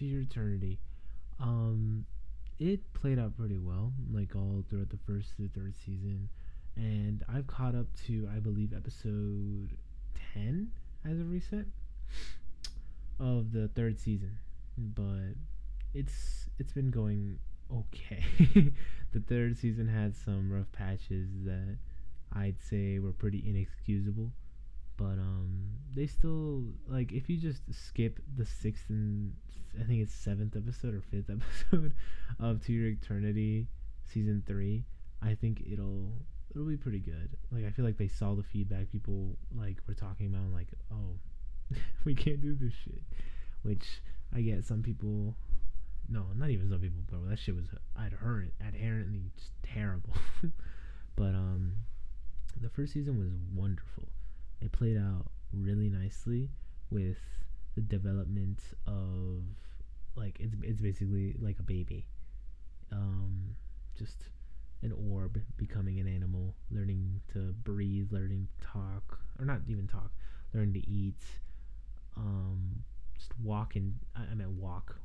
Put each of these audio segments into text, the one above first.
To Your Eternity. Um, it played out pretty well, like all throughout the first to third season, and I've caught up to I believe episode 10 as of recent of the third season, but it's been going okay. The third season had some rough patches that I'd say were pretty inexcusable, but they still, like, if you just skip the sixth and I think it's seventh episode or fifth episode of To Your Eternity season 3, I think it'll be pretty good. Like, I feel like they saw the feedback people like were talking about and like, oh, we can't do this shit, which I get some people. No, not even some people, bro. That shit was inherently just terrible. But the first season was wonderful. It played out really nicely with the development of, like, it's basically like a baby, just an orb becoming an animal, learning to breathe, learning to talk, or not even talk, learning to eat, just walk and I meant walk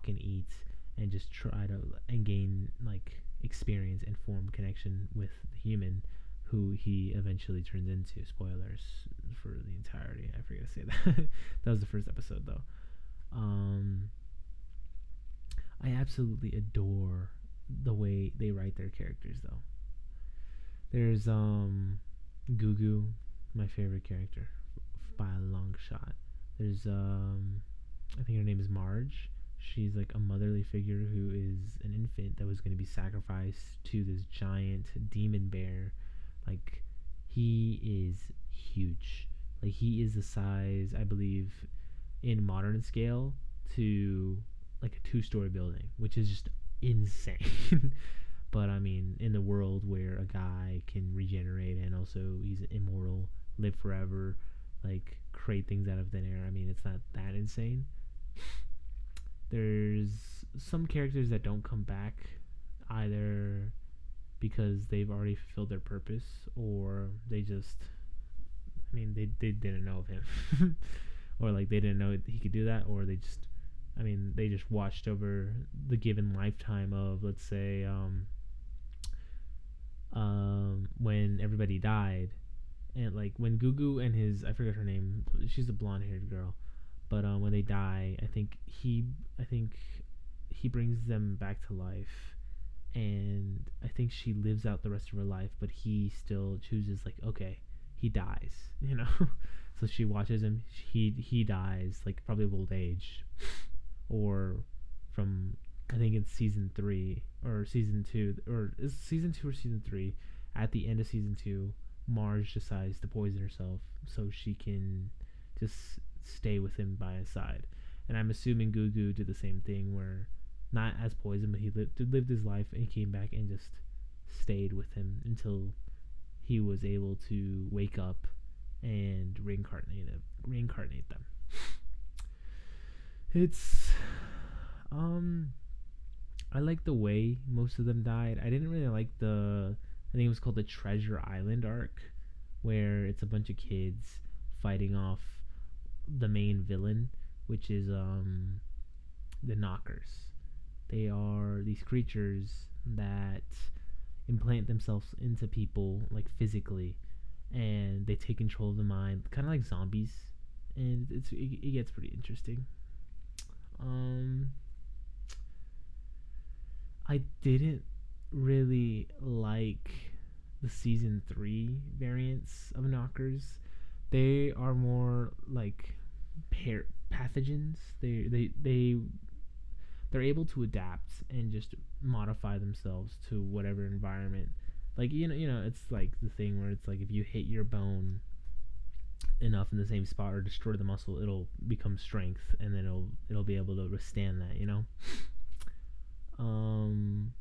and eat, and just try to and gain like experience and form connection with the human who he eventually turns into. Spoilers for the entirety. I forget to say that. That was the first episode though. Um, I absolutely adore the way they write their characters though. There's Gugu, my favorite character by a long shot. There's I think her name is Marge. She's like a motherly figure who is an infant that was going to be sacrificed to this giant demon bear. Like, he is huge. Like, he is the size, I believe, in modern scale to like a two-story building, which is just insane. But I mean, in the world where a guy can regenerate and also he's immortal, live forever, like create things out of thin air, I mean, it's not that insane. There's some characters that don't come back either because they've already fulfilled their purpose, or they just, I mean, they didn't know of him. Or like they didn't know he could do that, or they just, I mean, they just watched over the given lifetime of, let's say, when everybody died, and like when Gugu and his, I forget her name, she's a blonde haired girl, but when they die, I think he brings them back to life, and I think she lives out the rest of her life, but he still chooses, like, okay, he dies, you know. So she watches him. He dies, like, probably of old age, or from, I think it's season 3 or season 2, or is season 2 or season 3. At the end of season 2, Marge decides to poison herself so she can just stay with him by his side. And I'm assuming Gugu did the same thing, where not as poison, but he lived his life and he came back and just stayed with him until he was able to wake up and reincarnate them. It's I like the way most of them died. I didn't really like I think it was called the Treasure Island arc, where it's a bunch of kids fighting off the main villain, which is the Knockers. They are these creatures that implant themselves into people, like, physically, and they take control of the mind, kind of like zombies, and it gets pretty interesting. Um, I didn't really like the season 3 variants of Knockers. They are more like pathogens. They're able to adapt and just modify themselves to whatever environment. Like, it's like the thing where it's like if you hit your bone enough in the same spot or destroy the muscle, it'll become strength, and then it'll be able to withstand that. Um,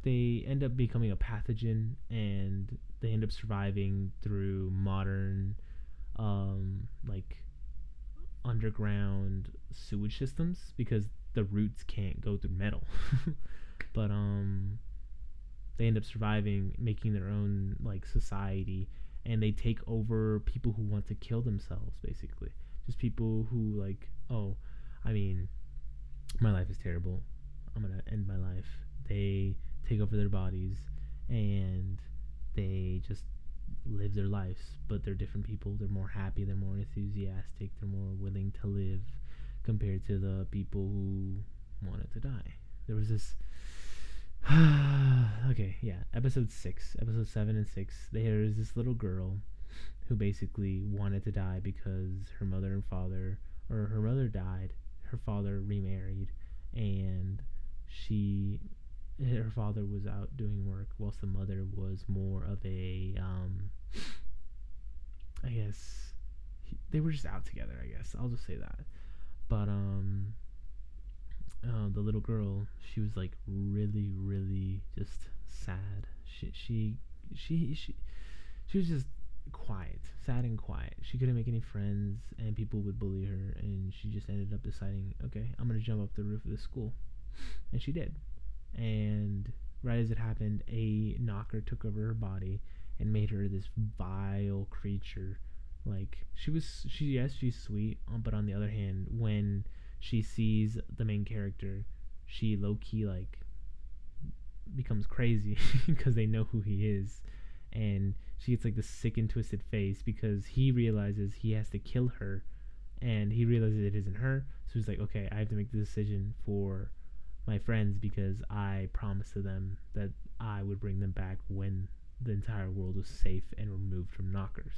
they end up becoming a pathogen, and they end up surviving through modern, like, underground sewage systems because the roots can't go through metal. But they end up surviving, making their own, like, society, and they take over people who want to kill themselves, basically. Just people who, like, oh, I mean, My life is terrible. I'm gonna end my life. They take over their bodies and they just live their lives, but they're different people. They're more happy, they're more enthusiastic, they're more willing to live compared to the people who wanted to die. There was this okay, yeah, episode 7 and 6. There is this little girl who basically wanted to die because her mother and father, or her mother died, her father remarried, and she her father was out doing work whilst the mother was more of a I guess they were just out together. I guess I'll just say that. But the little girl, she was like really, really just sad. She was just quiet, sad and quiet. She couldn't make any friends, and people would bully her. And she just ended up deciding, okay, I'm gonna jump off the roof of the school, and she did. And right as it happened, a knocker took over her body and made her this vile creature. Like she's sweet, but on the other hand, when she sees the main character, she low key like becomes crazy because they know who he is, and she gets like this sick and twisted face because he realizes he has to kill her, and he realizes it isn't her. So he's like, okay, I have to make the decision for my friends because I promised to them that I would bring them back when the entire world was safe and removed from knockers.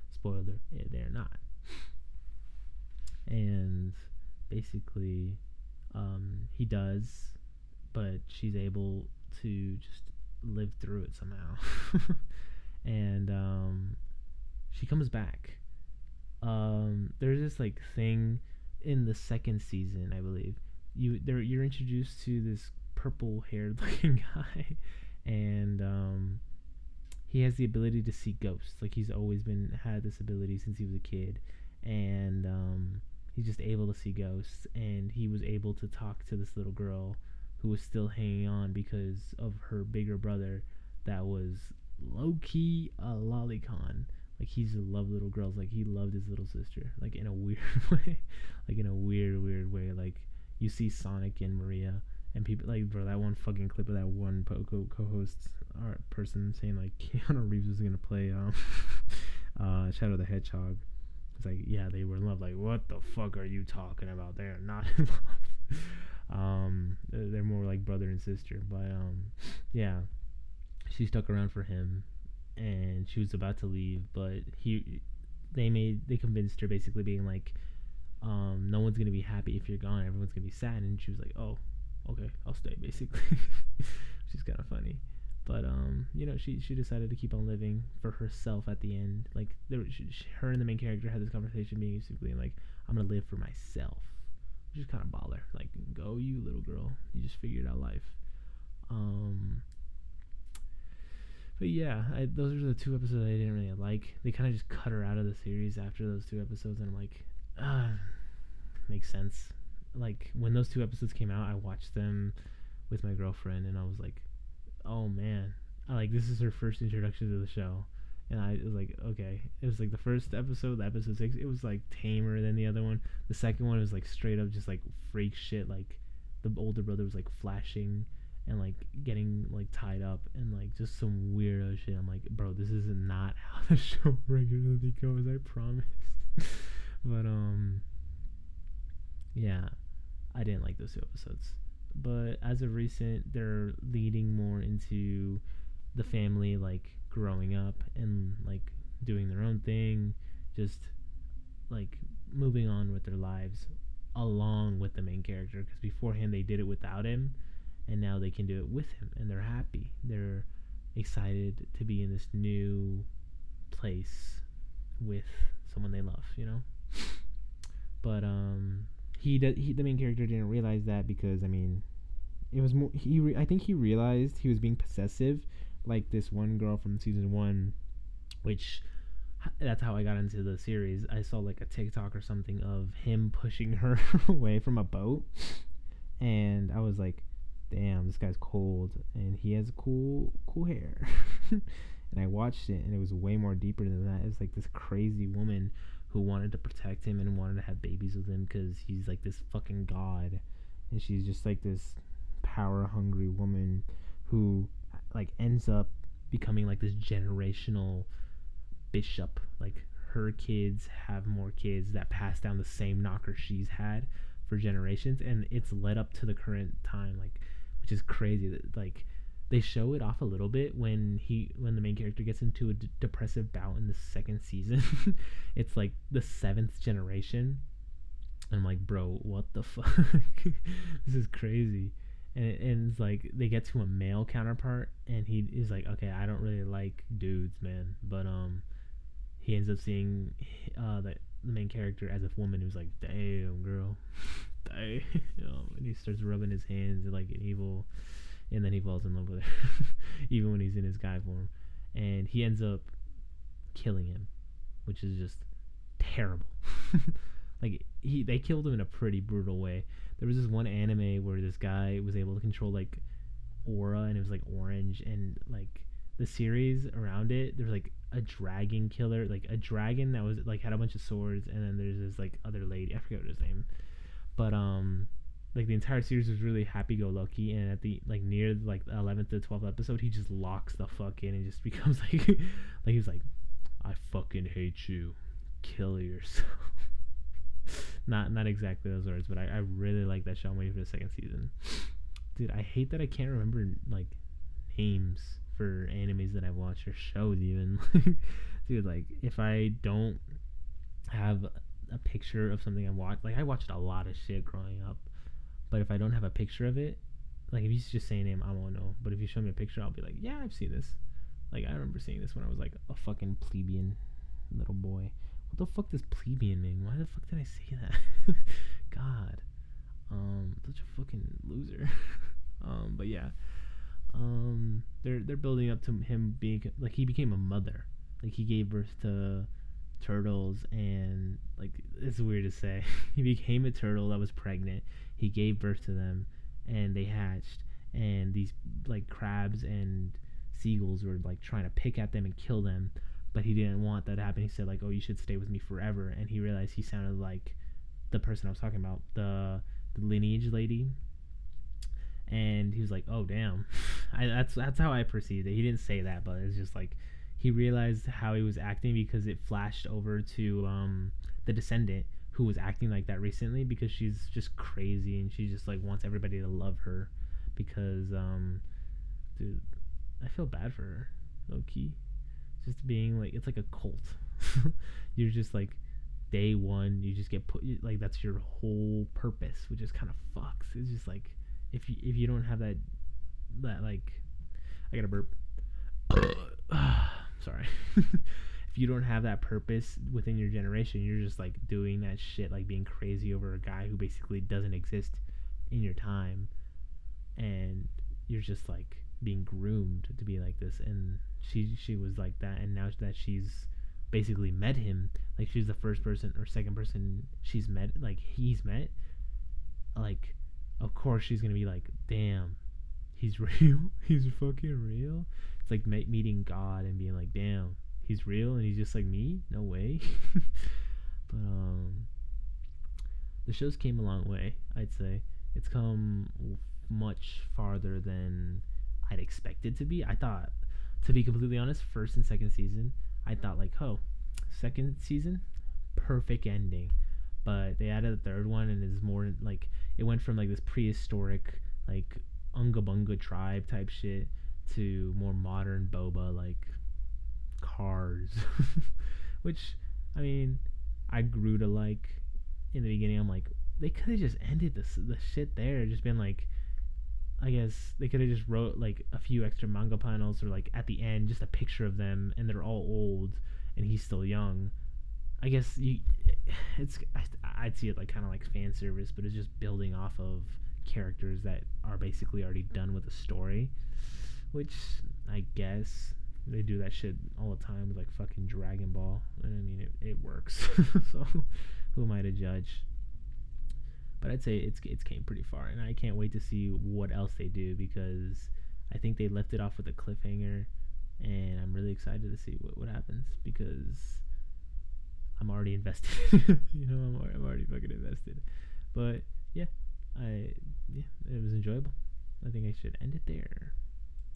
Spoiler, they're not. And basically, he does, but she's able to just live through it somehow. And she comes back. There's this like thing in the second season, I believe. You're introduced to this purple haired looking guy, and he has the ability to see ghosts. Like he's always had this ability since he was a kid, and he's just able to see ghosts. And he was able to talk to this little girl who was still hanging on because of her bigger brother that was low key a lolicon. Like he's a love little girls. Like he loved his little sister. Like in a weird way. Like in a weird way. Like you see Sonic and Maria and people like bro that one fucking clip of that one co-host or person saying like Keanu Reeves was gonna play Shadow the Hedgehog. It's like yeah they were in love. Like what the fuck are you talking about? They're not in love. They're more like brother and sister. But yeah, she stuck around for him, and she was about to leave, but they convinced her basically being like, no one's gonna be happy if you're gone. Everyone's gonna be sad, and she was like, oh, okay, I'll stay basically, which is kind of funny. But she decided to keep on living for herself at the end. Like her and the main character had this conversation, being basically like, I'm gonna live for myself, which is kind of baller. Like, go you little girl, you just figured out life. But yeah, those are the two episodes I didn't really like. They kind of just cut her out of the series after those two episodes, and I'm like, makes sense. Like when those two episodes came out, I watched them with my girlfriend, and I was like, oh man, this is her first introduction to the show, and I was like, okay. It was like the first episode, episode 6, it was like tamer than the other one. The second one was like straight up just like freak shit. Like the older brother was like flashing and like getting like tied up and like just some weirdo shit. I'm like, bro, this is not how the show regularly goes, I promise. But yeah, I didn't like those two episodes. But as of recent, they're leading more into the family like growing up and like doing their own thing, just like moving on with their lives along with the main character, because beforehand they did it without him, and now they can do it with him, and they're happy. They're excited to be in this new place with someone they love, But the main character didn't realize that, because I mean, it was more I think he realized he was being possessive, like this one girl from season 1, which that's how I got into the series. I saw like a TikTok or something of him pushing her away from a boat, and I was like, damn, this guy's cold, and he has cool hair. And I watched it, and it was way more deeper than that. It was like this crazy woman who wanted to protect him and wanted to have babies with him because he's like this fucking god, and she's just like this power hungry woman who like ends up becoming like this generational bishop. Like her kids have more kids that pass down the same knocker she's had for generations, and it's led up to the current time, like, which is crazy. That like they show it off a little bit when the main character gets into a depressive bout in the second season. It's like the seventh generation. And I'm like, bro, what the fuck? This is crazy. And it's like they get to a male counterpart, and he is like, okay, I don't really like dudes, man, but he ends up seeing the main character as a woman who's like, damn, girl, damn, and he starts rubbing his hands like an evil, and then he falls in love with her, even when he's in his guy form, and he ends up killing him, which is just terrible. Like they killed him in a pretty brutal way. There was this one anime where this guy was able to control like aura, and it was like orange, and like the series around it, there's like a dragon killer, like a dragon that was like had a bunch of swords, and then there's this like other lady, I forget what his name, but like the entire series was really happy go lucky, and at the like near like the 11th to 12th episode, he just locks the fuck in and just becomes like like he's like, I fucking hate you, kill yourself. Not exactly those words, but I really like that show. I'm waiting for the second season. Dude, I hate that I can't remember like names for animes that I've watched or shows even. Dude, like if I don't have a picture of something I watched, like I watched a lot of shit growing up, but if I don't have a picture of it, like if you just say a name, I won't know. But if you show me a picture, I'll be like, yeah, I've seen this. Like I remember seeing this when I was like a fucking plebeian little boy. What the fuck does plebeian mean? Why the fuck did I say that? God. Such a fucking loser. But yeah. They're building up to him being like he became a mother. Like he gave birth to turtles, and like it's weird to say. He became a turtle that was pregnant. He gave birth to them, and they hatched, and these like crabs and seagulls were like trying to pick at them and kill them, but he didn't want that to happen. He said like, oh, you should stay with me forever. And he realized he sounded like the person I was talking about, the lineage lady. And he was like, oh damn. That's how I perceived it. He didn't say that, but it's just like he realized how he was acting because it flashed over to the descendant who was acting like that recently, because she's just crazy and she just like wants everybody to love her because dude, I feel bad for her, low key. Just being like, it's like a cult. You're just like day one, you just get put like that's your whole purpose, which is kind of fucks. It's just like if you don't have that like, I gotta burp. Sorry. If you don't have that purpose within your generation, you're just like doing that shit, like being crazy over a guy who basically doesn't exist in your time, and you're just like being groomed to be like this. And she was like that, and now that she's basically met him, like she's the first person or second person she's met, like he's met, like of course she's gonna be like, damn, he's real. He's fucking real. It's like meeting God and being like, damn, he's real and he's just like me, no way. But the show's came a long way, I'd say. It's come much farther than I'd expected to be. I thought, to be completely honest, first and second season, I thought like, oh, second season, perfect ending. But they added a third one, and it's more like it went from like this prehistoric like Unga Bunga tribe type shit to more modern boba like cars, which I mean I grew to like in the beginning. I'm like, they could have just ended the shit there, just been like, I guess they could have just wrote like a few extra manga panels, or like at the end just a picture of them and they're all old and he's still young. I guess I'd see it like kind of like fan service, but it's just building off of characters that are basically already done with a story, which I guess they do that shit all the time with like fucking Dragon Ball, and I mean it works. So who am I to judge? But I'd say it's came pretty far, and I can't wait to see what else they do, because I think they left it off with a cliffhanger, and I'm really excited to see what happens, because I'm already invested. I'm already fucking invested. But yeah, I it was enjoyable. I think I should end it there.